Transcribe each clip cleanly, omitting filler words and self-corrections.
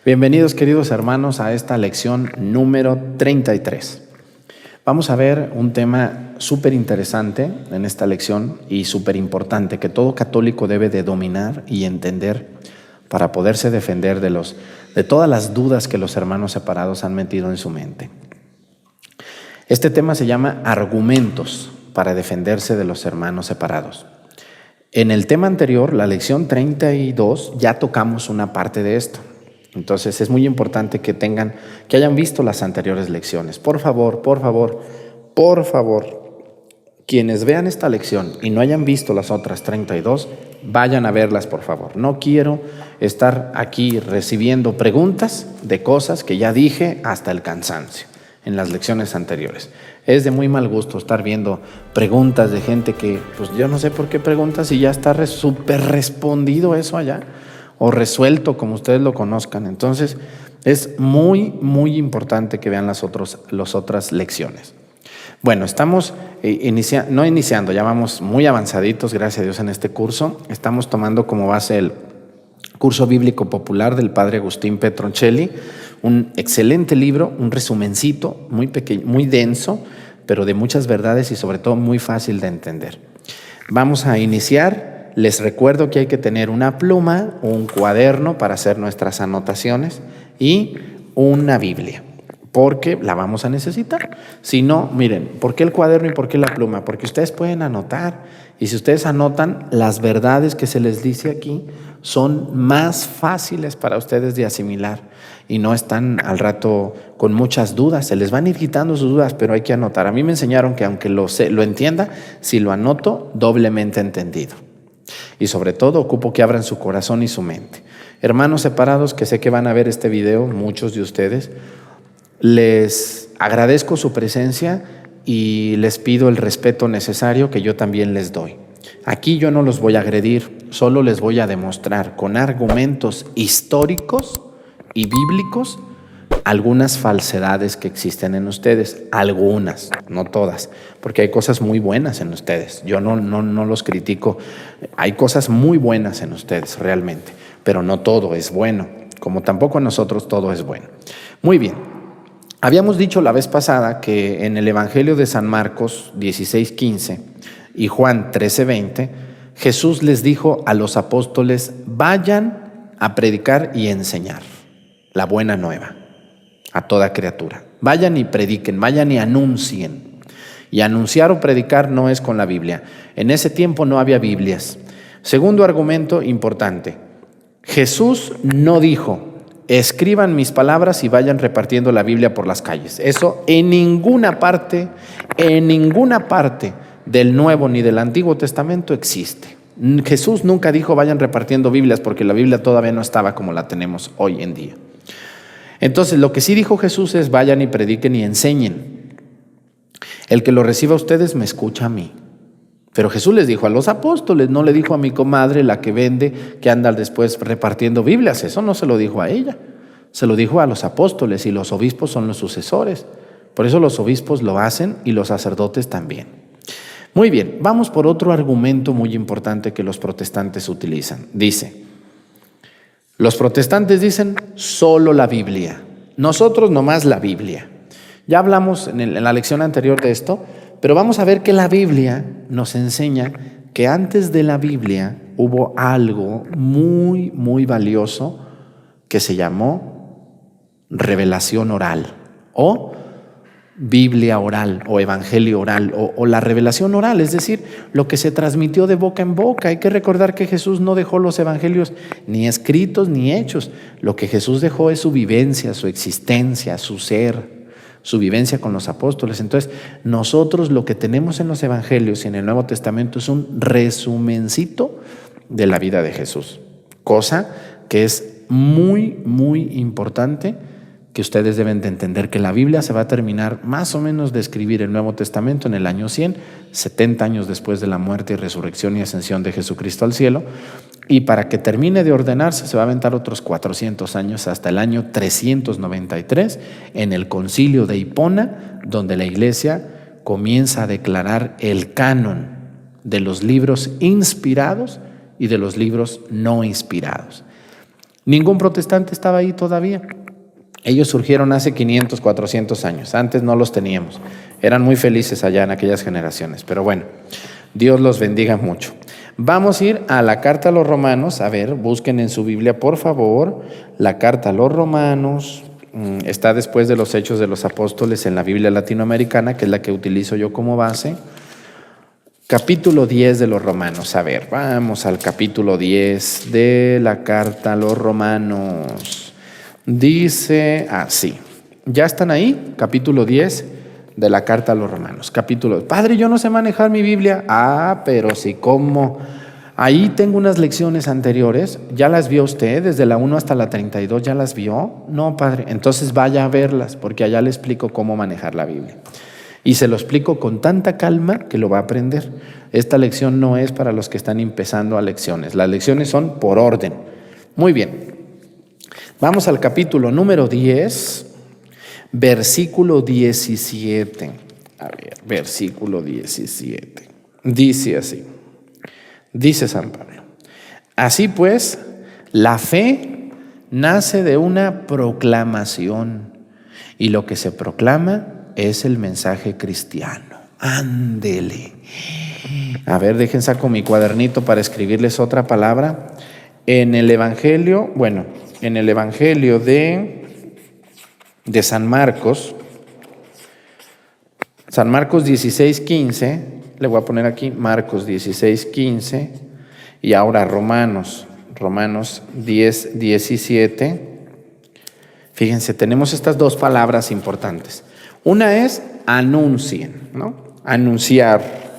Bienvenidos, queridos hermanos, a esta lección número 33. Vamos a ver un tema súper interesante en esta lección y súper importante que todo católico debe de dominar y entender para poderse defender de todas las dudas que los hermanos separados han metido en su mente. Este tema se llama argumentos para defenderse de los hermanos separados. En el tema anterior, la lección 32, ya tocamos una parte de esto. Entonces es muy importante que hayan visto las anteriores lecciones. Por favor, quienes vean esta lección y no hayan visto las otras 32, vayan a verlas, por favor. No quiero estar aquí recibiendo preguntas de cosas que ya dije hasta el cansancio en las lecciones anteriores. Es de muy mal gusto estar viendo preguntas de gente que, pues yo no sé por qué preguntas y ya está súper respondido eso allá, o resuelto, como ustedes lo conozcan. Entonces, es muy, muy importante que vean las otras lecciones. Bueno, estamos ya vamos muy avanzaditos, gracias a Dios, en este curso. Estamos tomando como base el curso bíblico popular del padre Agustín Petroncelli, un excelente libro, un resumencito muy pequeño, muy denso, pero de muchas verdades y sobre todo muy fácil de entender. Vamos a iniciar. Les recuerdo que hay que tener una pluma, un cuaderno para hacer nuestras anotaciones y una Biblia, porque la vamos a necesitar. Si no, miren, ¿por qué el cuaderno y por qué la pluma? Porque ustedes pueden anotar, y si ustedes anotan, las verdades que se les dice aquí son más fáciles para ustedes de asimilar y no están al rato con muchas dudas. Se les van a ir quitando sus dudas, pero hay que anotar. A mí me enseñaron que aunque lo entienda, si lo anoto, doblemente entendido. Y sobre todo ocupo que abran su corazón y su mente. Hermanos separados que sé que van a ver este video, muchos de ustedes, les agradezco su presencia y les pido el respeto necesario que yo también les doy. Aquí yo no los voy a agredir, solo les voy a demostrar con argumentos históricos y bíblicos algunas falsedades que existen en ustedes, algunas, no todas, porque hay cosas muy buenas en ustedes. Yo no los critico, hay cosas muy buenas en ustedes realmente, pero no todo es bueno, como tampoco en nosotros todo es bueno. Muy bien, habíamos dicho la vez pasada que en el Evangelio de San Marcos 16:15 y Juan 13:20, Jesús les dijo a los apóstoles: vayan a predicar y enseñar la buena nueva a toda criatura. Vayan y prediquen, vayan y anuncien. Y anunciar o predicar no es con la Biblia. En ese tiempo no había Biblias. Segundo argumento importante. Jesús no dijo: escriban mis palabras y vayan repartiendo la Biblia por las calles. Eso en ninguna parte del Nuevo ni del Antiguo Testamento existe. Jesús nunca dijo: vayan repartiendo Biblias, porque la Biblia todavía no estaba como la tenemos hoy en día. Entonces, lo que sí dijo Jesús es: vayan y prediquen y enseñen. El que lo reciba a ustedes me escucha a mí. Pero Jesús les dijo a los apóstoles, no le dijo a mi comadre, la que vende, que anda después repartiendo Biblias. Eso no se lo dijo a ella, se lo dijo a los apóstoles, y los obispos son los sucesores. Por eso los obispos lo hacen y los sacerdotes también. Muy bien, vamos por otro argumento muy importante que los protestantes utilizan. Los protestantes dicen solo la Biblia, nosotros nomás la Biblia. Ya hablamos en la lección anterior de esto, pero vamos a ver que la Biblia nos enseña que antes de la Biblia hubo algo muy, muy valioso que se llamó revelación oral, o Biblia oral, o evangelio oral, o la revelación oral, es decir, lo que se transmitió de boca en boca. Hay que recordar que Jesús no dejó los evangelios ni escritos ni hechos. Lo que Jesús dejó es su vivencia, su existencia, su ser, su vivencia con los apóstoles. Entonces, nosotros lo que tenemos en los evangelios y en el Nuevo Testamento es un resumencito de la vida de Jesús, cosa que es muy, muy importante, que ustedes deben de entender que la Biblia se va a terminar más o menos de escribir el Nuevo Testamento en el año 100, 70 años después de la muerte y resurrección y ascensión de Jesucristo al cielo, y para que termine de ordenarse se va a aventar otros 400 años hasta el año 393 en el Concilio de Hipona, donde la Iglesia comienza a declarar el canon de los libros inspirados y de los libros no inspirados. Ningún protestante estaba ahí todavía. Ellos surgieron hace 500, 400 años. Antes no los teníamos. Eran muy felices allá en aquellas generaciones. Pero bueno, Dios los bendiga mucho. Vamos a ir a la carta a los Romanos. A ver, busquen en su Biblia, por favor, la carta a los Romanos. Está después de los Hechos de los Apóstoles en la Biblia latinoamericana, que es la que utilizo yo como base. Capítulo 10 de los Romanos. A ver, vamos al capítulo 10 de la carta a los Romanos. Dice así. ¿Ya están ahí? Capítulo 10 de la carta a los Romanos. Padre, yo no sé manejar mi Biblia. Pero sí, ¿cómo? Ahí tengo unas lecciones anteriores. ¿Ya las vio usted? Desde la 1 hasta la 32, ¿ya las vio? No, padre. Entonces vaya a verlas, porque allá le explico cómo manejar la Biblia. Y se lo explico con tanta calma que lo va a aprender. Esta lección no es para los que están empezando a lecciones. Las lecciones son por orden. Muy bien. Vamos al capítulo número 10, versículo 17. A ver, versículo 17. Dice así. Dice San Pablo. Así pues, la fe nace de una proclamación, y lo que se proclama es el mensaje cristiano. Ándele. A ver, dejen saco mi cuadernito para escribirles otra palabra. En el Evangelio, en el Evangelio de San Marcos 16:15, le voy a poner aquí Marcos 16:15, y ahora Romanos 10:17. Fíjense, tenemos estas dos palabras importantes. Una es anuncien, ¿no? Anunciar.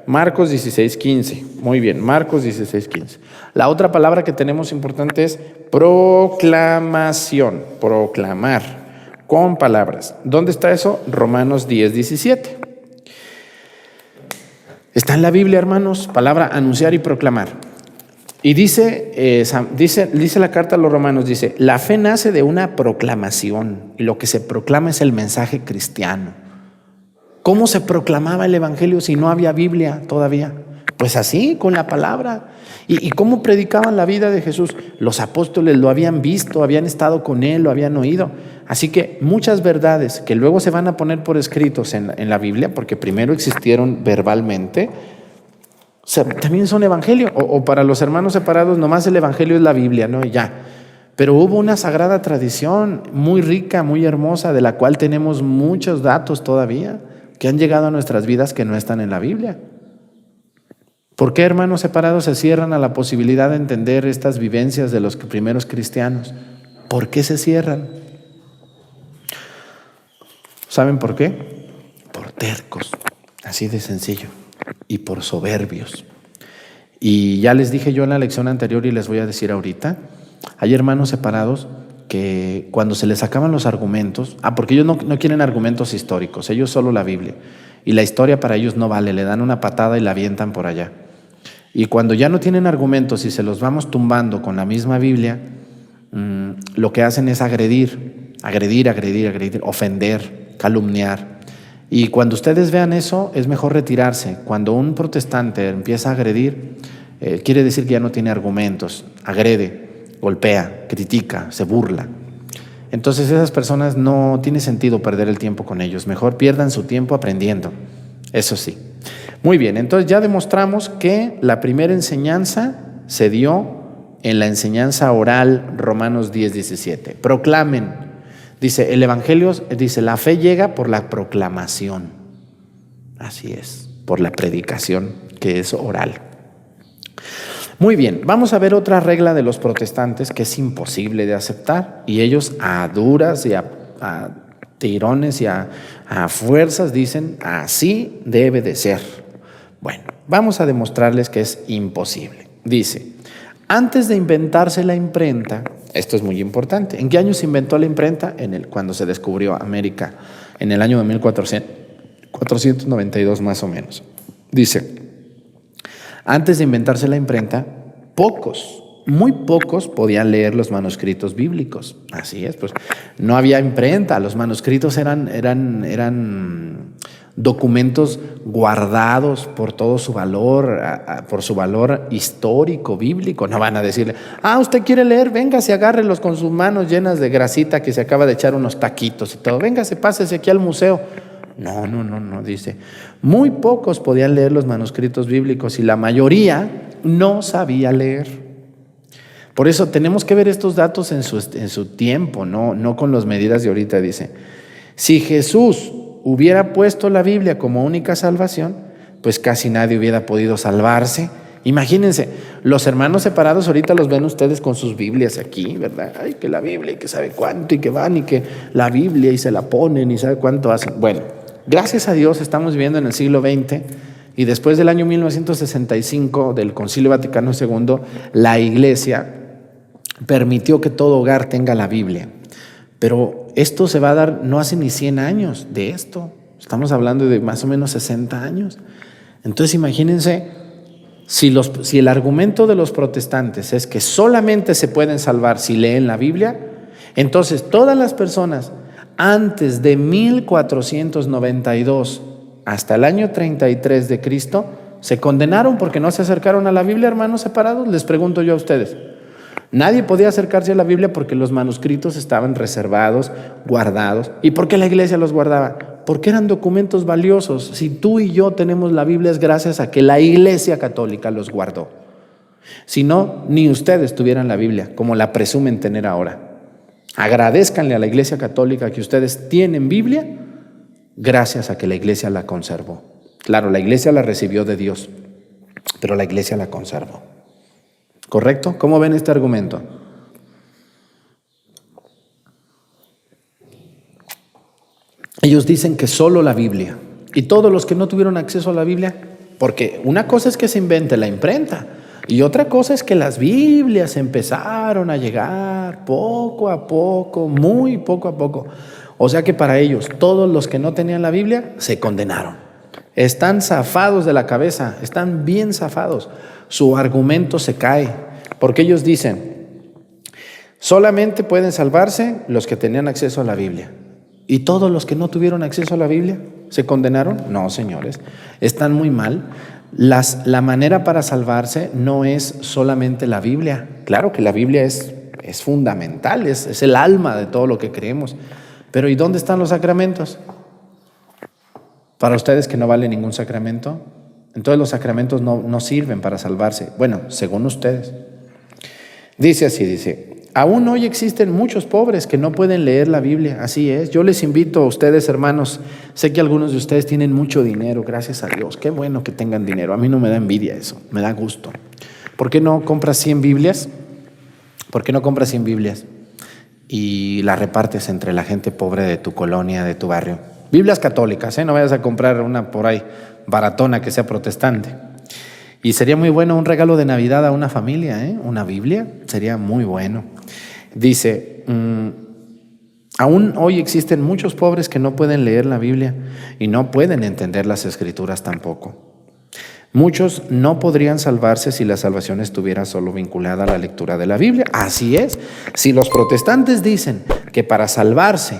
Marcos 16:15. Muy bien, Marcos 16:15. La otra palabra que tenemos importante es proclamación, proclamar, con palabras. ¿Dónde está eso? Romanos 10:17. Está en la Biblia, hermanos, palabra anunciar y proclamar. Y dice la carta a los Romanos, dice, la fe nace de una proclamación, y lo que se proclama es el mensaje cristiano. ¿Cómo se proclamaba el Evangelio si no había Biblia todavía? Pues así, con la palabra. ¿Y cómo predicaban la vida de Jesús? Los apóstoles lo habían visto, habían estado con él, lo habían oído. Así que muchas verdades que luego se van a poner por escritos en la Biblia, porque primero existieron verbalmente, también son evangelio. O para los hermanos separados, nomás el evangelio es la Biblia, ¿no? Y ya. Pero hubo una sagrada tradición muy rica, muy hermosa, de la cual tenemos muchos datos todavía que han llegado a nuestras vidas que no están en la Biblia. ¿Por qué, hermanos separados, se cierran a la posibilidad de entender estas vivencias de los primeros cristianos? ¿Por qué se cierran? ¿Saben por qué? Por tercos, así de sencillo, y por soberbios. Y ya les dije yo en la lección anterior y les voy a decir ahorita, hay hermanos separados que cuando se les sacaban los argumentos, porque ellos no quieren argumentos históricos, ellos solo la Biblia, y la historia para ellos no vale, le dan una patada y la avientan por allá. Y cuando ya no tienen argumentos y se los vamos tumbando con la misma Biblia, lo que hacen es agredir, ofender, calumniar. Y cuando ustedes vean eso, es mejor retirarse. Cuando un protestante empieza a agredir, quiere decir que ya no tiene argumentos, agrede, golpea, critica, se burla. Entonces esas personas no tiene sentido perder el tiempo con ellos, mejor pierdan su tiempo aprendiendo, eso sí. Muy bien, entonces ya demostramos que la primera enseñanza se dio en la enseñanza oral, Romanos 10:17. Proclamen, dice el Evangelio, dice la fe llega por la proclamación, así es, por la predicación que es oral. Muy bien, vamos a ver otra regla de los protestantes que es imposible de aceptar, y ellos a duras y a tirones y a fuerzas dicen así debe de ser. Bueno, vamos a demostrarles que es imposible. Dice, antes de inventarse la imprenta, esto es muy importante. ¿En qué año se inventó la imprenta? Cuando se descubrió América, en el año de 1492 más o menos. Dice, antes de inventarse la imprenta, muy pocos podían leer los manuscritos bíblicos. Así es, pues no había imprenta, los manuscritos eran documentos guardados por todo su valor, por su valor histórico, bíblico. No van a decirle, usted quiere leer, véngase, agárrelos con sus manos llenas de grasita que se acaba de echar unos taquitos y todo, véngase, pásese aquí al museo. No, dice. Muy pocos podían leer los manuscritos bíblicos y la mayoría no sabía leer. Por eso tenemos que ver estos datos en su tiempo, no con las medidas de ahorita. Dice, si Jesús hubiera puesto la Biblia como única salvación, pues casi nadie hubiera podido salvarse. Imagínense, los hermanos separados ahorita los ven ustedes con sus Biblias aquí, ¿verdad? Ay, que la Biblia y que sabe cuánto y que van y que la Biblia y se la ponen y sabe cuánto hacen. Bueno, gracias a Dios estamos viviendo en el siglo XX y después del año 1965 del Concilio Vaticano II, la Iglesia permitió que todo hogar tenga la Biblia. Pero esto se va a dar no hace ni 100 años de esto. Estamos hablando de más o menos 60 años. Entonces imagínense, si el argumento de los protestantes es que solamente se pueden salvar si leen la Biblia, entonces todas las personas antes de 1492 hasta el año 33 de Cristo se condenaron porque no se acercaron a la Biblia, hermanos separados. Les pregunto yo a ustedes. Nadie podía acercarse a la Biblia porque los manuscritos estaban reservados, guardados. ¿Y por qué la iglesia los guardaba? Porque eran documentos valiosos. Si tú y yo tenemos la Biblia es gracias a que la Iglesia Católica los guardó. Si no, ni ustedes tuvieran la Biblia, como la presumen tener ahora. Agradézcanle a la Iglesia Católica que ustedes tienen Biblia gracias a que la Iglesia la conservó. Claro, la Iglesia la recibió de Dios, pero la Iglesia la conservó. ¿Correcto? ¿Cómo ven este argumento? Ellos dicen que solo la Biblia. Y todos los que no tuvieron acceso a la Biblia, porque una cosa es que se invente la imprenta y otra cosa es que las Biblias empezaron a llegar poco a poco, muy poco a poco. O sea que para ellos, todos los que no tenían la Biblia se condenaron. Están zafados de la cabeza, están bien zafados. Su argumento se cae, porque ellos dicen, solamente pueden salvarse los que tenían acceso a la Biblia. ¿Y todos los que no tuvieron acceso a la Biblia se condenaron? No, señores, están muy mal. La manera para salvarse no es solamente la Biblia. Claro que la Biblia es fundamental, es el alma de todo lo que creemos. Pero ¿y dónde están los sacramentos? Para ustedes que no vale ningún sacramento, entonces los sacramentos no sirven para salvarse. Bueno, según ustedes. Dice así, aún hoy existen muchos pobres que no pueden leer la Biblia. Así es. Yo les invito a ustedes, hermanos, sé que algunos de ustedes tienen mucho dinero, gracias a Dios. Qué bueno que tengan dinero. A mí no me da envidia eso, me da gusto. ¿Por qué no compras 100 Biblias? ¿Por qué no compras 100 Biblias y las repartes entre la gente pobre de tu colonia, de tu barrio? Biblias católicas, no vayas a comprar una por ahí baratona que sea protestante. Y sería muy bueno un regalo de Navidad a una familia, una Biblia, sería muy bueno. Dice, aún hoy existen muchos pobres que no pueden leer la Biblia y no pueden entender las Escrituras tampoco. Muchos no podrían salvarse si la salvación estuviera solo vinculada a la lectura de la Biblia. Así es, si los protestantes dicen que para salvarse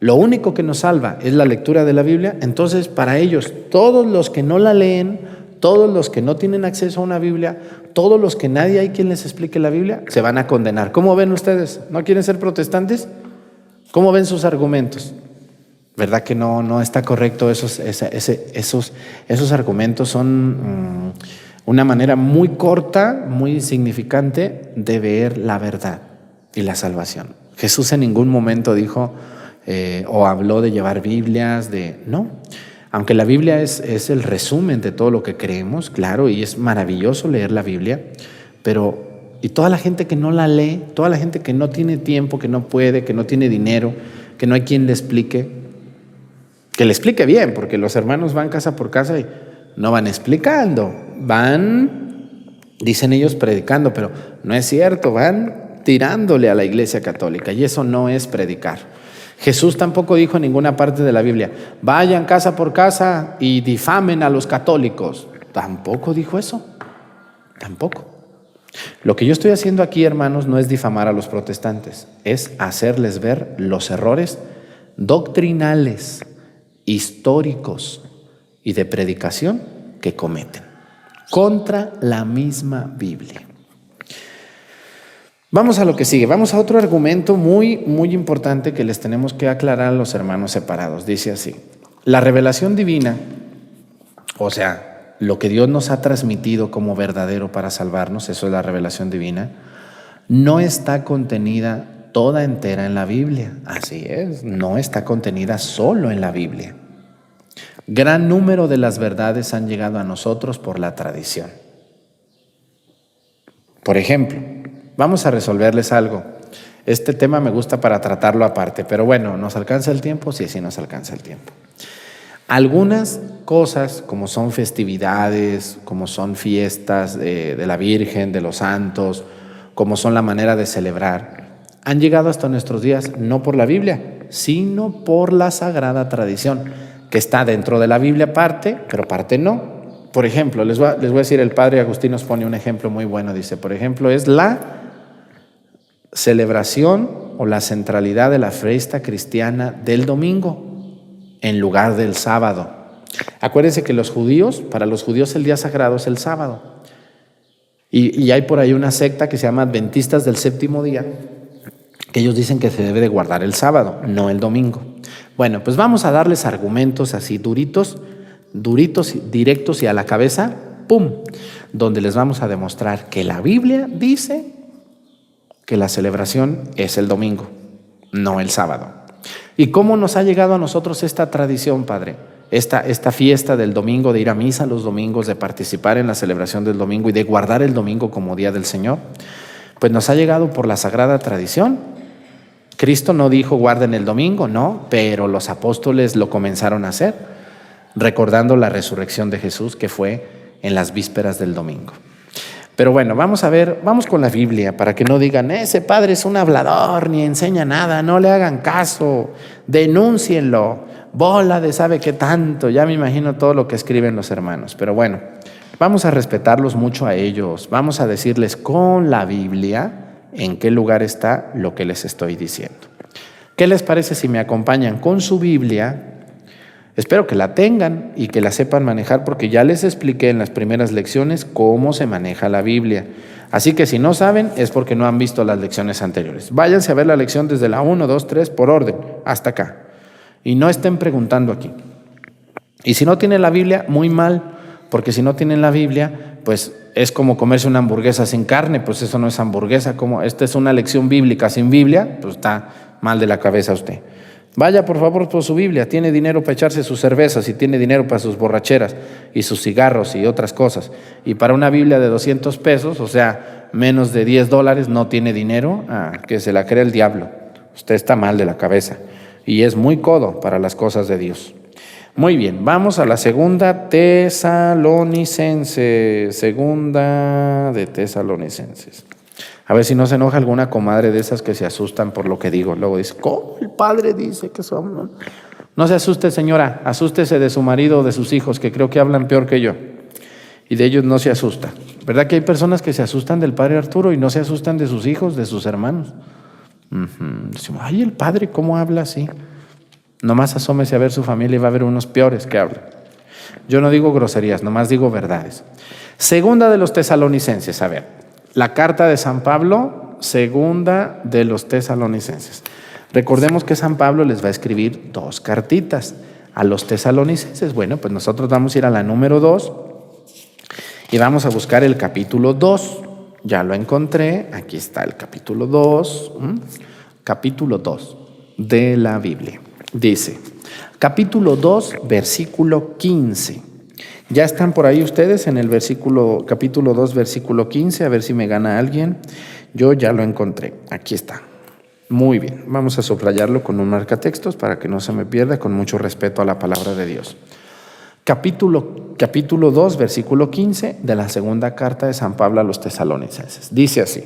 lo único que nos salva es la lectura de la Biblia, entonces para ellos, todos los que no la leen, todos los que no tienen acceso a una Biblia, todos los que nadie hay quien les explique la Biblia, se van a condenar. ¿Cómo ven ustedes? ¿No quieren ser protestantes? ¿Cómo ven sus argumentos? ¿Verdad que no está correcto? Esos argumentos son una manera muy corta, muy insignificante de ver la verdad y la salvación. Jesús en ningún momento dijo o habló de llevar Biblias, no. Aunque la Biblia es el resumen de todo lo que creemos, claro, y es maravilloso leer la Biblia, pero y toda la gente que no la lee, toda la gente que no tiene tiempo, que no puede, que no tiene dinero, que no hay quien le explique, que le explique bien, porque los hermanos van casa por casa y no van explicando, van, dicen ellos, predicando, pero no es cierto, van tirándole a la Iglesia Católica, y eso no es predicar. Jesús tampoco dijo en ninguna parte de la Biblia, vayan casa por casa y difamen a los católicos. Tampoco dijo eso, tampoco. Lo que yo estoy haciendo aquí, hermanos, no es difamar a los protestantes, es hacerles ver los errores doctrinales históricos y de predicación que cometen contra la misma Biblia. Vamos a lo que sigue. Vamos a otro argumento muy, muy importante que les tenemos que aclarar a los hermanos separados. Dice así: la revelación divina, o sea, lo que Dios nos ha transmitido como verdadero para salvarnos, eso es la revelación divina, no está contenida toda entera en la Biblia. Así es, no está contenida solo en la Biblia. Gran número de las verdades han llegado a nosotros por la tradición. Por ejemplo, vamos a resolverles algo. Este tema me gusta para tratarlo aparte, pero bueno, ¿nos alcanza el tiempo? Sí, sí nos alcanza el tiempo. Algunas cosas, como son festividades, como son fiestas de la Virgen, de los santos, como son la manera de celebrar, han llegado hasta nuestros días no por la Biblia, sino por la sagrada tradición, que está dentro de la Biblia parte, pero parte no. Por ejemplo, les voy a decir, el padre Agustín nos pone un ejemplo muy bueno. Dice, por ejemplo, es la celebración o la centralidad de la fiesta cristiana del domingo en lugar del sábado. Acuérdense que para los judíos el día sagrado es el sábado. Y hay por ahí una secta que se llama Adventistas del Séptimo Día, que ellos dicen que se debe de guardar el sábado, no el domingo. Bueno, pues vamos a darles argumentos así duritos, directos y a la cabeza, ¡pum!, donde les vamos a demostrar que la Biblia dice que la celebración es el domingo, no el sábado. ¿Y cómo nos ha llegado a nosotros esta tradición, Padre? Esta fiesta del domingo, de ir a misa los domingos, de participar en la celebración del domingo y de guardar el domingo como día del Señor, pues nos ha llegado por la sagrada tradición. Cristo no dijo guarden el domingo, no, pero los apóstoles lo comenzaron a hacer, recordando la resurrección de Jesús que fue en las vísperas del domingo. Pero bueno, vamos con la Biblia para que no digan, ese padre es un hablador, ni enseña nada, no le hagan caso, denúncienlo, bola de sabe qué tanto. Ya me imagino todo lo que escriben los hermanos, pero bueno, vamos a respetarlos mucho a ellos, vamos a decirles con la Biblia en qué lugar está lo que les estoy diciendo. ¿Qué les parece si me acompañan con su Biblia? Espero que la tengan y que la sepan manejar, porque ya les expliqué en las primeras lecciones cómo se maneja la Biblia. Así que si no saben es porque no han visto las lecciones anteriores. Váyanse a ver la lección desde la 1, 2, 3 por orden hasta acá. Y no estén preguntando aquí. Y si no tienen la Biblia, muy mal, porque si no tienen la Biblia, pues es como comerse una hamburguesa sin carne, pues eso no es hamburguesa. Como esta es una lección bíblica sin Biblia, pues está mal de la cabeza usted. Vaya por favor por su Biblia, tiene dinero para echarse sus cervezas y tiene dinero para sus borracheras y sus cigarros y otras cosas. Y para una Biblia de 200 pesos, o sea, menos de $10, no tiene dinero, que se la cree el diablo. Usted está mal de la cabeza y es muy codo para las cosas de Dios. Muy bien, vamos a la segunda de Tesalonicenses. A ver si no se enoja alguna comadre de esas que se asustan por lo que digo. Luego dice, ¿cómo el padre dice que somos? No se asuste, señora, asústese de su marido o de sus hijos, que creo que hablan peor que yo. Y de ellos no se asusta. ¿Verdad que hay personas que se asustan del padre Arturo y no se asustan de sus hijos, de sus hermanos? Decimos, ay, el padre, ¿cómo habla así? Nomás asómese a ver su familia y va a haber unos peores que hablan. Yo no digo groserías, nomás digo verdades. Segunda de los Tesalonicenses, a ver, la carta de San Pablo, segunda de los Tesalonicenses. Recordemos que San Pablo les va a escribir 2 cartitas a los Tesalonicenses. Bueno, pues nosotros vamos a ir a la número 2 y vamos a buscar el capítulo 2. Ya lo encontré, aquí está el capítulo 2, capítulo 2 de la Biblia. Dice, capítulo 2, versículo 15. Ya están por ahí ustedes en el capítulo 2, versículo 15, a ver si me gana alguien. Yo ya lo encontré, aquí está. Muy bien, vamos a subrayarlo con un marcatextos para que no se me pierda, con mucho respeto a la palabra de Dios. Capítulo 2, versículo 15 de la segunda carta de San Pablo a los Tesalonicenses. Dice así,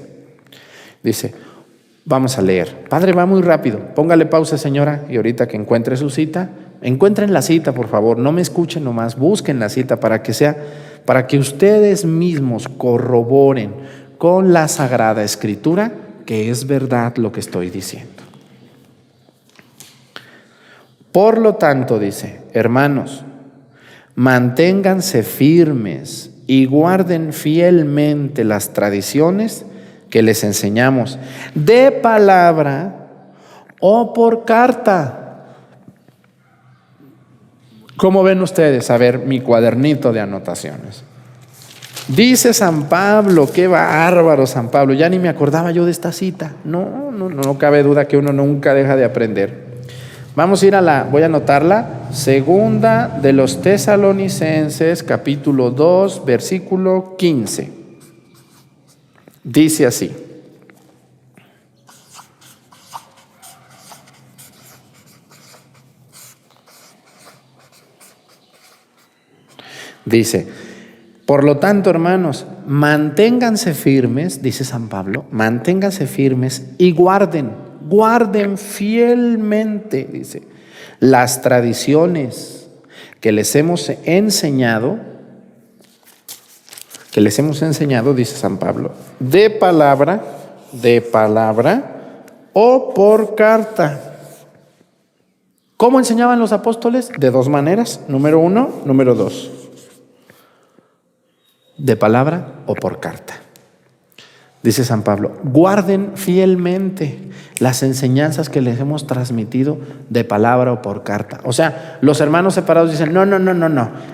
vamos a leer. Padre, va muy rápido, póngale pausa, señora, y ahorita que encuentre su cita, encuentren la cita, por favor, no me escuchen nomás, busquen la cita para que ustedes mismos corroboren con la Sagrada Escritura que es verdad lo que estoy diciendo. Por lo tanto, dice, hermanos, manténganse firmes y guarden fielmente las tradiciones que les enseñamos, de palabra o por carta. ¿Cómo ven ustedes? A ver, mi cuadernito de anotaciones. Dice San Pablo, qué bárbaro San Pablo, ya ni me acordaba yo de esta cita. No cabe duda que uno nunca deja de aprender. Vamos a ir voy a anotarla, segunda de los Tesalonicenses, capítulo 2, versículo 15. Dice así. Dice, por lo tanto, hermanos, manténganse firmes, dice San Pablo, manténganse firmes y guarden fielmente, dice, las tradiciones que les hemos enseñado, dice San Pablo, de palabra o por carta. ¿Cómo enseñaban los apóstoles? De dos maneras, número 1, número 2. De palabra o por carta. Dice San Pablo, guarden fielmente las enseñanzas que les hemos transmitido de palabra o por carta. O sea, los hermanos separados dicen, no,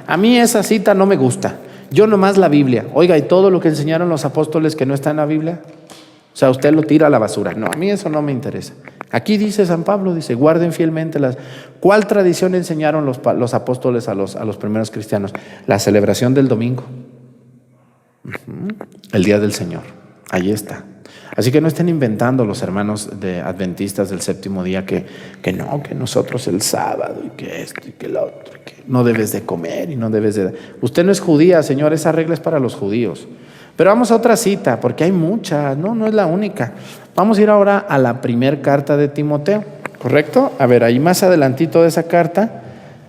a mí esa cita no me gusta, yo nomás la Biblia. Oiga, ¿y todo lo que enseñaron los apóstoles que no está en la Biblia? O sea, usted lo tira a la basura. No, a mí eso no me interesa. Aquí dice San Pablo, dice, guarden fielmente ¿Cuál tradición enseñaron los apóstoles a los primeros cristianos? La celebración del domingo. El día del Señor, ahí está. Así que no estén inventando los hermanos de adventistas del séptimo día que nosotros el sábado y que esto y que lo otro, que no debes de comer y no debes de... Usted no es judía, Señor, esa regla es para los judíos. Pero vamos a otra cita, porque hay muchas, no es la única. Vamos a ir ahora a la primer carta de Timoteo, ¿correcto? A ver, ahí más adelantito de esa carta.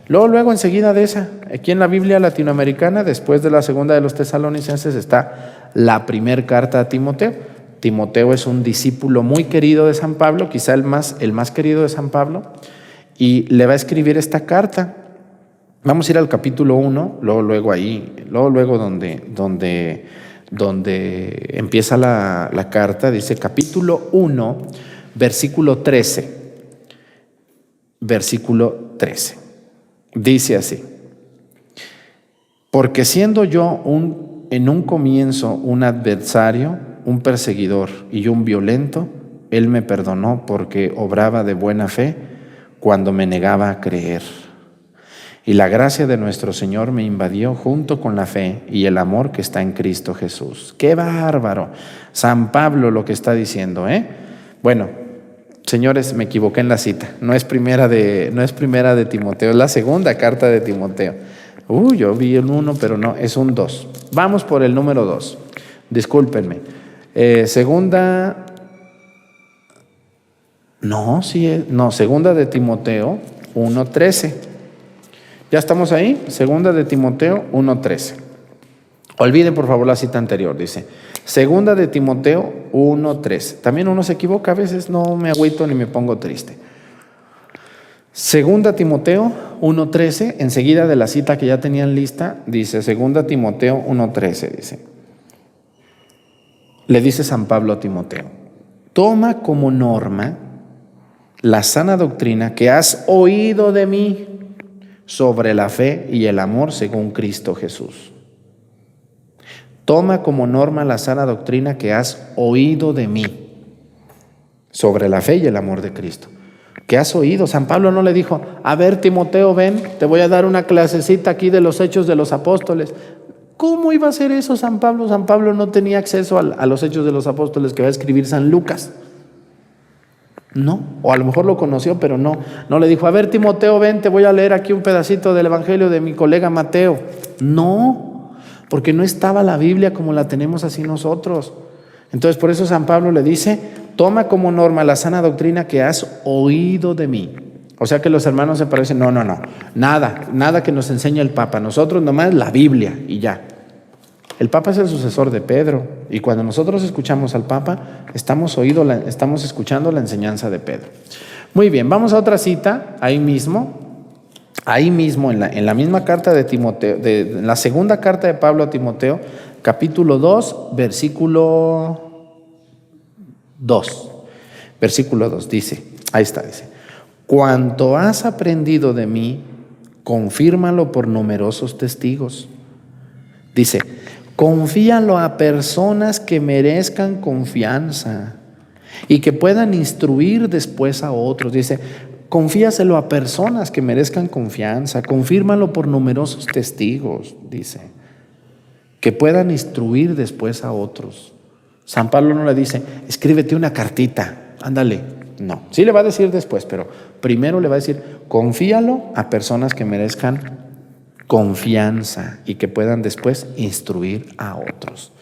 Luego enseguida de esa, aquí en la Biblia latinoamericana, después de la segunda de los Tesalonicenses, está la primer carta a Timoteo. Timoteo es un discípulo muy querido de San Pablo, quizá el más querido de San Pablo, y le va a escribir esta carta. Vamos a ir al capítulo 1, luego donde empieza la carta, dice capítulo 1, versículo 13. Versículo 13. Dice así: porque siendo yo en un comienzo un adversario, un perseguidor y un violento, Él me perdonó porque obraba de buena fe cuando me negaba a creer. Y la gracia de nuestro Señor me invadió junto con la fe y el amor que está en Cristo Jesús. ¡Qué bárbaro! San Pablo lo que está diciendo, ¿eh? Bueno, señores, me equivoqué en la cita. No es primera de Timoteo, es la segunda carta de Timoteo. Yo vi el 1, pero no, es un 2. Vamos por el número 2. Discúlpenme. Segunda de Timoteo 1:13. ¿Ya estamos ahí? Segunda de Timoteo 1:13. Olviden por favor la cita anterior, dice Segunda de Timoteo 1:13. También uno se equivoca, a veces no me agüito ni me pongo triste. Segunda Timoteo 1:13, enseguida de la cita que ya tenían lista, dice Segunda Timoteo 1:13, dice. Le dice San Pablo a Timoteo: toma como norma la sana doctrina que has oído de mí sobre la fe y el amor según Cristo Jesús. Toma como norma la sana doctrina que has oído de mí sobre la fe y el amor de Cristo. ¿Qué has oído? San Pablo no le dijo: a ver, Timoteo, ven, te voy a dar una clasecita aquí de los Hechos de los Apóstoles. ¿Cómo iba a ser eso San Pablo? San Pablo no tenía acceso a los Hechos de los Apóstoles que va a escribir San Lucas. No, o a lo mejor lo conoció, pero no le dijo: a ver, Timoteo, ven, te voy a leer aquí un pedacito del Evangelio de mi colega Mateo. No, porque no estaba la Biblia como la tenemos así nosotros. Entonces, por eso San Pablo le dice: toma como norma la sana doctrina que has oído de mí. O sea que los hermanos se parecen: no, nada que nos enseñe el Papa. Nosotros nomás la Biblia y ya. El Papa es el sucesor de Pedro, y cuando nosotros escuchamos al Papa, estamos escuchando la enseñanza de Pedro. Muy bien, vamos a otra cita, ahí mismo en la misma carta de Timoteo, en la segunda carta de Pablo a Timoteo, capítulo 2, versículo 2. Versículo 2 dice, ahí está, dice: cuanto has aprendido de mí, confírmalo por numerosos testigos. Dice, confíalo a personas que merezcan confianza y que puedan instruir después a otros. Dice, confíaselo a personas que merezcan confianza, confírmalo por numerosos testigos, dice, que puedan instruir después a otros. San Pablo no le dice, escríbete una cartita, ándale. No, sí le va a decir después, pero primero le va a decir, confíalo a personas que merezcan confianza y que puedan después instruir a otros.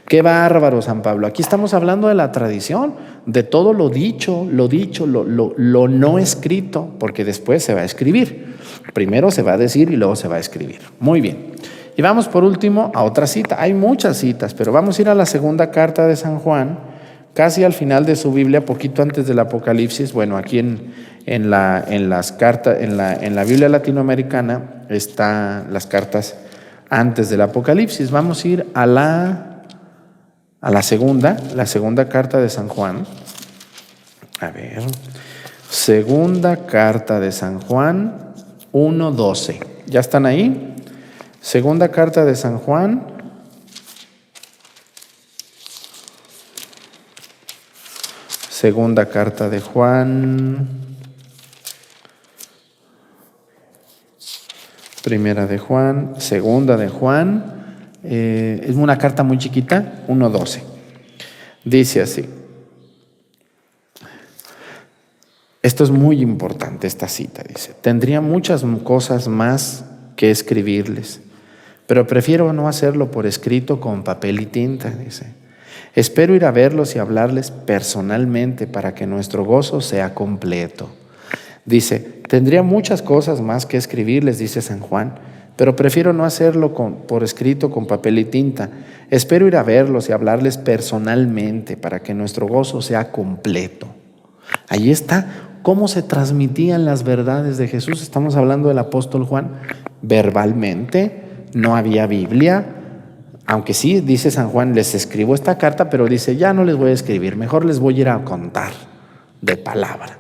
Qué bárbaro, San Pablo. Aquí estamos hablando de la tradición, de todo lo dicho, lo no escrito, porque después se va a escribir. Primero se va a decir y luego se va a escribir. Muy bien. Y vamos por último a otra cita. Hay muchas citas, pero vamos a ir a la segunda carta de San Juan, casi al final de su Biblia, poquito antes del Apocalipsis. Bueno, aquí en la Biblia latinoamericana están las cartas antes del Apocalipsis. Vamos a ir a la segunda carta de San Juan. A ver, segunda carta de San Juan 1:12. ¿Ya están ahí? Segunda carta de San Juan. Segunda carta de Juan. Primera de Juan, segunda de Juan. Es una carta muy chiquita, 1:12. Dice así. Esto es muy importante, esta cita, dice. Tendría muchas cosas más que escribirles, pero prefiero no hacerlo por escrito con papel y tinta, dice. Espero ir a verlos y hablarles personalmente para que nuestro gozo sea completo. Dice, tendría muchas cosas más que escribirles, dice San Juan, pero prefiero no hacerlo por escrito con papel y tinta. Espero ir a verlos y hablarles personalmente para que nuestro gozo sea completo. Ahí está cómo se transmitían las verdades de Jesús. Estamos hablando del apóstol Juan. Verbalmente, no había Biblia, aunque sí, dice San Juan, les escribo esta carta, pero dice, ya no les voy a escribir, mejor les voy a ir a contar de palabra.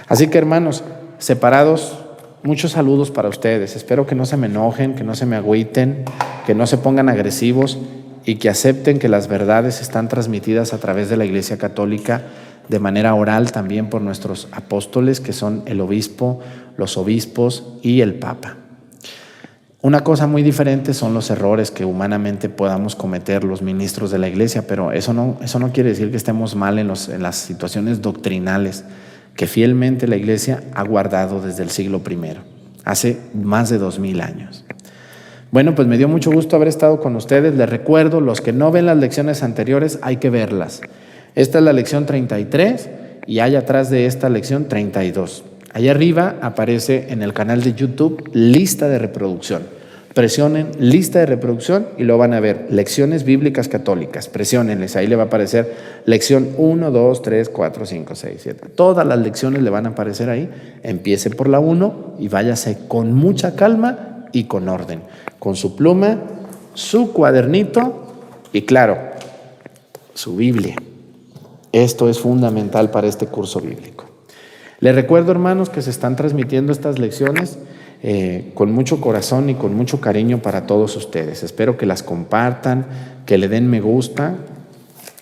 Así que, hermanos, separados, muchos saludos para ustedes. Espero que no se me enojen, que no se me agüiten, que no se pongan agresivos y que acepten que las verdades están transmitidas a través de la Iglesia Católica de manera oral también por nuestros apóstoles, que son el obispo, los obispos y el papa. Una cosa muy diferente son los errores que humanamente podamos cometer los ministros de la Iglesia, pero eso no quiere decir que estemos mal en las situaciones doctrinales que fielmente la Iglesia ha guardado desde el siglo I, hace más de 2000 años. Bueno, pues me dio mucho gusto haber estado con ustedes. Les recuerdo, los que no ven las lecciones anteriores, hay que verlas. Esta es la lección 33 y hay atrás de esta lección 32. Allá arriba aparece en el canal de YouTube lista de reproducción. Presionen lista de reproducción y lo van a ver. Lecciones bíblicas católicas. Presiónenles. Ahí le va a aparecer lección 1, 2, 3, 4, 5, 6, 7. Todas las lecciones le van a aparecer ahí. Empiece por la 1 y váyase con mucha calma y con orden. Con su pluma, su cuadernito y, claro, su Biblia. Esto es fundamental para este curso bíblico. Les recuerdo, hermanos, que se están transmitiendo estas lecciones con mucho corazón y con mucho cariño para todos ustedes. Espero que las compartan, que le den me gusta.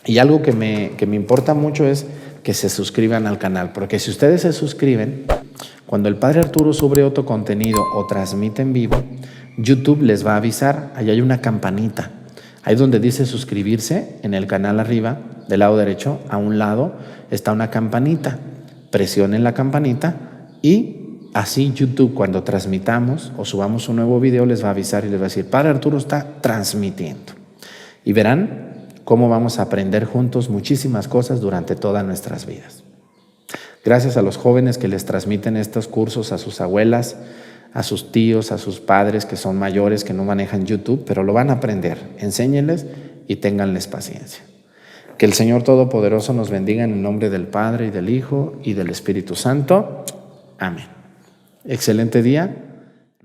Y algo que me importa mucho es que se suscriban al canal, porque si ustedes se suscriben, cuando el Padre Arturo sube otro contenido o transmite en vivo, YouTube les va a avisar. Ahí hay una campanita. Ahí donde dice suscribirse, en el canal arriba, del lado derecho, a un lado, está una campanita. Presionen la campanita y así YouTube, cuando transmitamos o subamos un nuevo video, les va a avisar y les va a decir, Padre Arturo está transmitiendo. Y verán cómo vamos a aprender juntos muchísimas cosas durante todas nuestras vidas. Gracias a los jóvenes que les transmiten estos cursos a sus abuelas, a sus tíos, a sus padres que son mayores, que no manejan YouTube, pero lo van a aprender. Enséñenles y ténganles paciencia. Que el Señor Todopoderoso nos bendiga en el nombre del Padre, y del Hijo, y del Espíritu Santo. Amén. Excelente día.